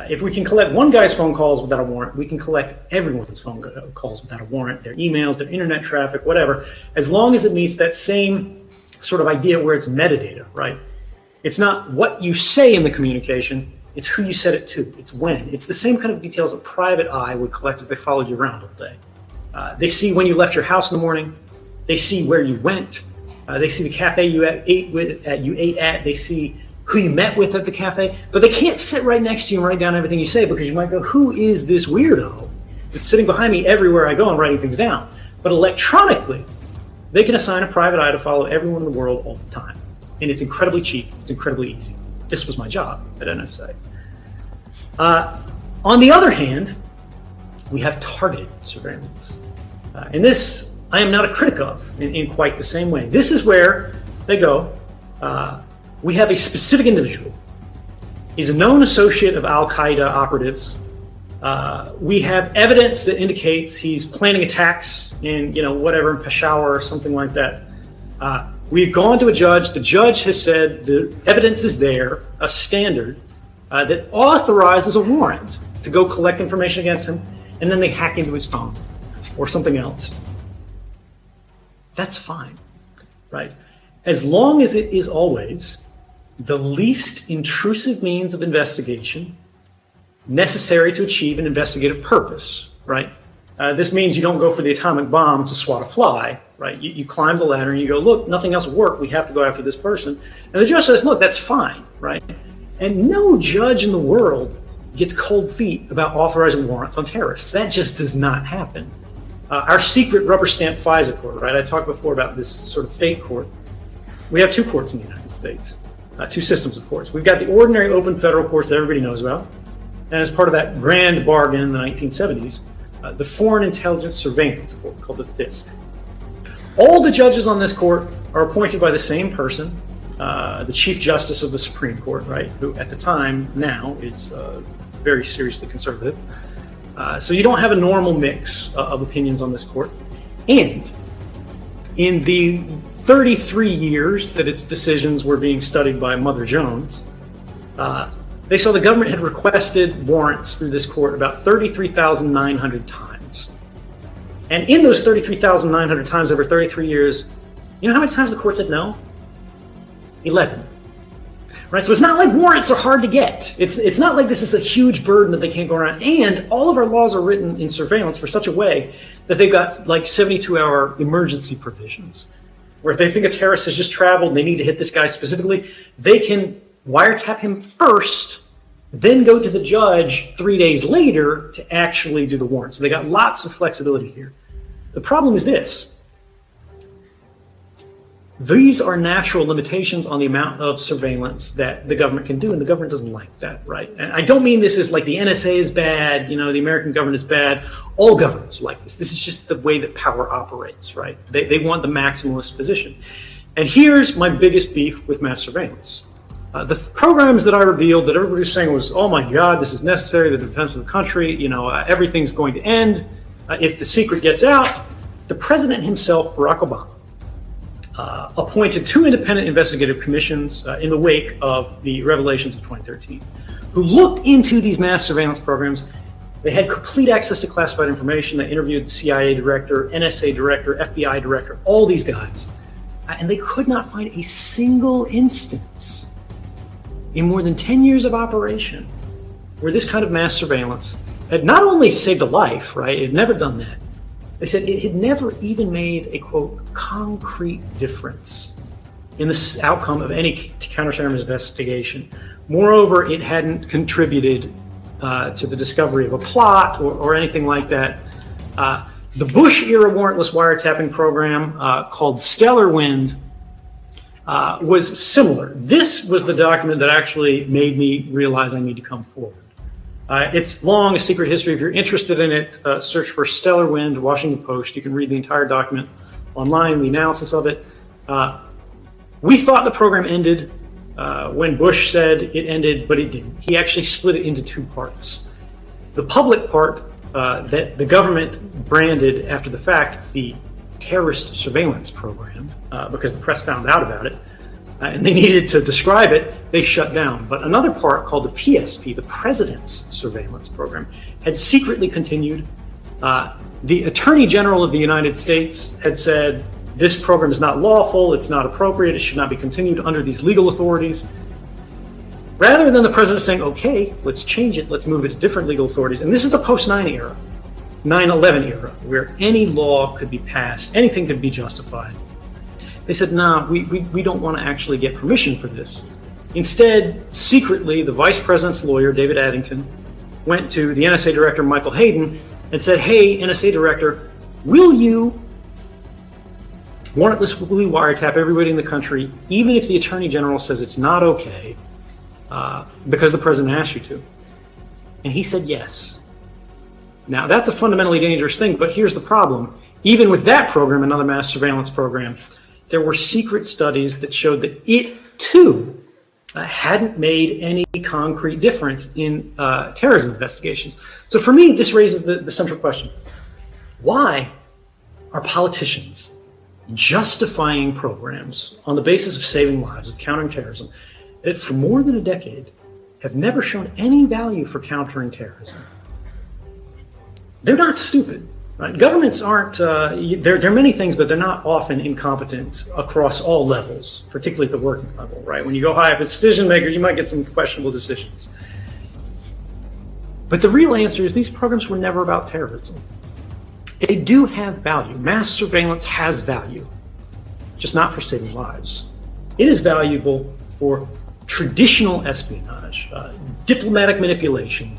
If we can collect one guy's phone calls without a warrant, we can collect everyone's phone calls without a warrant, their emails, their internet traffic, whatever, as long as it meets that same sort of idea where it's metadata, right? It's not what you say in the communication, it's who you said it to, it's when. It's the same kind of details a private eye would collect if they followed you around all day. They see when you left your house in the morning, they see where you went, they see the cafe you ate at, they see who you met with at the cafe, but they can't sit right next to you and write down everything you say, because you might go, who is this weirdo that's sitting behind me everywhere I go and writing things down? But electronically, they can assign a private eye to follow everyone in the world all the time. And it's incredibly cheap, it's incredibly easy. This was my job at NSA. On the other hand, we have targeted surveillance. And this I am not a critic of in quite the same way. This is where they go, we have a specific individual. He's a known associate of Al-Qaeda operatives. We have evidence that indicates he's planning attacks in, whatever, in Peshawar or something like that. We've gone to a judge. The judge has said the evidence is there, a standard that authorizes a warrant to go collect information against him, and then they hack into his phone or something else. That's fine, right? As long as it is always the least intrusive means of investigation necessary to achieve an investigative purpose, right? This means you don't go for the atomic bomb to swat a fly, right? You climb the ladder and you go, look, nothing else will work. We have to go after this person. And the judge says, look, that's fine, right? And no judge in the world gets cold feet about authorizing warrants on terrorists. That just does not happen. Our secret rubber stamp FISA court, right? I talked before about this sort of fake court. We have two courts in the United States, two systems of courts. We've got the ordinary open federal courts that everybody knows about. And as part of that grand bargain in the 1970s, the Foreign Intelligence Surveillance Court, called the FISC. All the judges on this court are appointed by the same person, the Chief Justice of the Supreme Court, right? Who at the time now is very seriously conservative. So you don't have a normal mix of opinions on this court. And in the 33 years that its decisions were being studied by Mother Jones, they saw the government had requested warrants through this court about 33,900 times. And in those 33,900 times over 33 years, you know how many times the court said no? 11. Right? So it's not like warrants are hard to get. It's not like this is a huge burden that they can't go around. And all of our laws are written in surveillance for such a way that they've got like 72-hour emergency provisions, where if they think a terrorist has just traveled and they need to hit this guy specifically, they can wiretap him first, then go to the judge 3 days later to actually do the warrant. So they got lots of flexibility here. The problem is this. These are natural limitations on the amount of surveillance that the government can do, and the government doesn't like that, right? And I don't mean this is like the NSA is bad, the American government is bad. All governments are like this. This is just the way that power operates, right? They want the maximalist position. And here's my biggest beef with mass surveillance. The programs that I revealed that everybody was saying was, oh my God, this is necessary, the defense of the country, everything's going to end if the secret gets out. The president himself, Barack Obama, appointed two independent investigative commissions in the wake of the revelations of 2013, who looked into these mass surveillance programs. They had complete access to classified information. They interviewed the CIA director, NSA director, FBI director, all these guys. And they could not find a single instance in more than 10 years of operation where this kind of mass surveillance had not only saved a life, right? It had never done that. They said it had never even made a, quote, concrete difference in the outcome of any counterterrorism investigation. Moreover, it hadn't contributed to the discovery of a plot or anything like that. The Bush-era warrantless wiretapping program called Stellar Wind was similar. This was the document that actually made me realize I need to come forward. It's long, a secret history. If you're interested in it, search for Stellar Wind, Washington Post. You can read the entire document online, the analysis of it. We thought the program ended when Bush said it ended, but it didn't. He actually split it into two parts. The public part that the government branded after the fact the terrorist surveillance program, because the press found out about it, and they needed to describe it, they shut down. But another part called the PSP, the President's Surveillance Program, had secretly continued. The Attorney General of the United States had said, this program is not lawful, it's not appropriate, it should not be continued under these legal authorities. Rather than the president saying, okay, let's change it, let's move it to different legal authorities. And this is the post-9 era, 9/11 era, where any law could be passed, anything could be justified. They said, nah, we don't want to actually get permission for this. Instead, secretly, the vice president's lawyer, David Addington, went to the NSA director, Michael Hayden, and said, hey, NSA director, will you warrantlessly wiretap everybody in the country, even if the attorney general says it's not okay, because the president asked you to? And he said yes. Now, that's a fundamentally dangerous thing, but here's the problem. Even with that program, another mass surveillance program, there were secret studies that showed that it, too, hadn't made any concrete difference in terrorism investigations. So for me, this raises the central question. Why are politicians justifying programs on the basis of saving lives, of countering terrorism, that for more than a decade have never shown any value for countering terrorism? They're not stupid. Right? Governments aren't, they're many things, but they're not often incompetent across all levels, particularly at the working level, right? When you go high up as decision makers, you might get some questionable decisions. But the real answer is these programs were never about terrorism. They do have value. Mass surveillance has value, just not for saving lives. It is valuable for traditional espionage, diplomatic manipulation,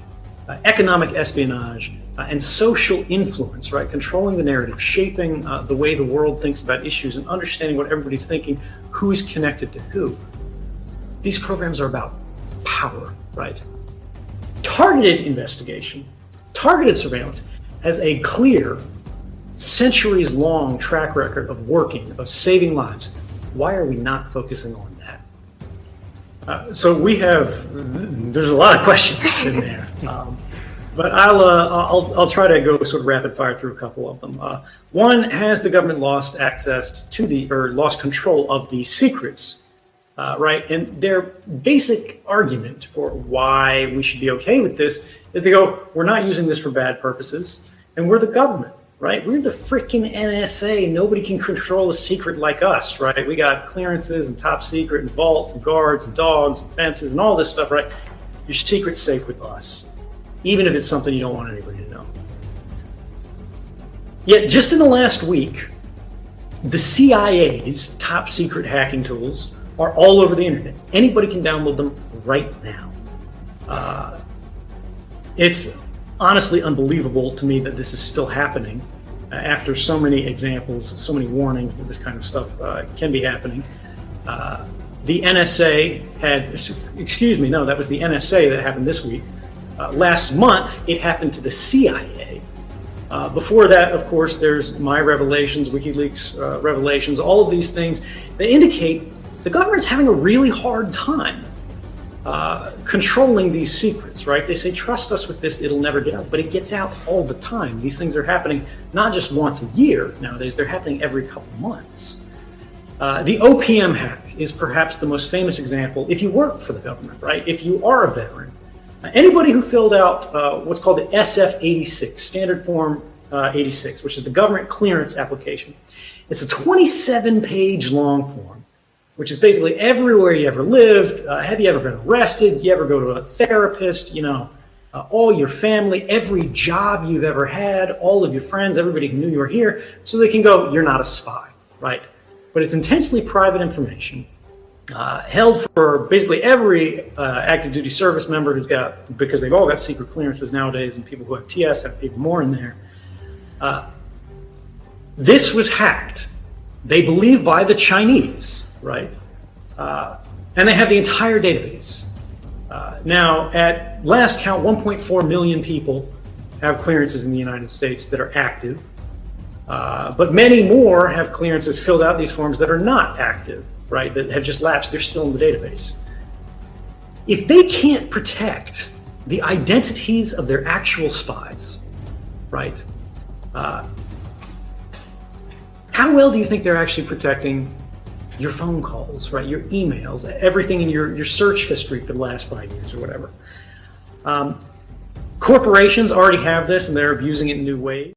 economic espionage, and social influence, right? Controlling the narrative, shaping the way the world thinks about issues, and understanding what everybody's thinking, who's connected to who. These programs are about power, right? Targeted investigation, targeted surveillance has a clear, centuries-long track record of working, of saving lives. Why are we not focusing on that? So there's a lot of questions in there. But I'll try to go sort of rapid fire through a couple of them. One, has the government lost access to lost control of the secrets, right? And their basic argument for why we should be okay with this is they go, we're not using this for bad purposes, and we're the government, right? We're the freaking NSA. Nobody can control a secret like us, right? We got clearances and top secret and vaults and guards and dogs and fences and all this stuff, right? Your secret's safe with us, even if it's something you don't want anybody to know. Yet just in the last week, the CIA's top secret hacking tools are all over the internet. Anybody can download them right now. It's honestly unbelievable to me that this is still happening after so many examples, so many warnings that this kind of stuff can be happening. The NSA that was the NSA that happened this week. Last month, it happened to the CIA. Before that, of course, there's my revelations, WikiLeaks revelations, all of these things that indicate the government's having a really hard time controlling these secrets, right? They say, trust us with this, it'll never get out, but it gets out all the time. These things are happening not just once a year nowadays, they're happening every couple months. The OPM hack is perhaps the most famous example if you work for the government, right? If you are a veteran. Anybody who filled out what's called the SF-86, Standard Form 86, which is the government clearance application. It's a 27-page long form, which is basically everywhere you ever lived, have you ever been arrested, you ever go to a therapist, all your family, every job you've ever had, all of your friends, everybody who knew you were here, so they can go, you're not a spy, right? But it's intensely private information. Held for basically every active duty service member because they've all got secret clearances nowadays, and people who have TS have even more in there. This was hacked, they believe, by the Chinese, right? And they have the entire database. Now, at last count, 1.4 million people have clearances in the United States that are active, but many more have clearances filled out these forms that are not active, right, that have just lapsed. They're still in the database. If they can't protect the identities of their actual spies, right, how well do you think they're actually protecting your phone calls, right? Your emails, everything in your search history for the last 5 years or whatever. Corporations already have this and they're abusing it in new ways.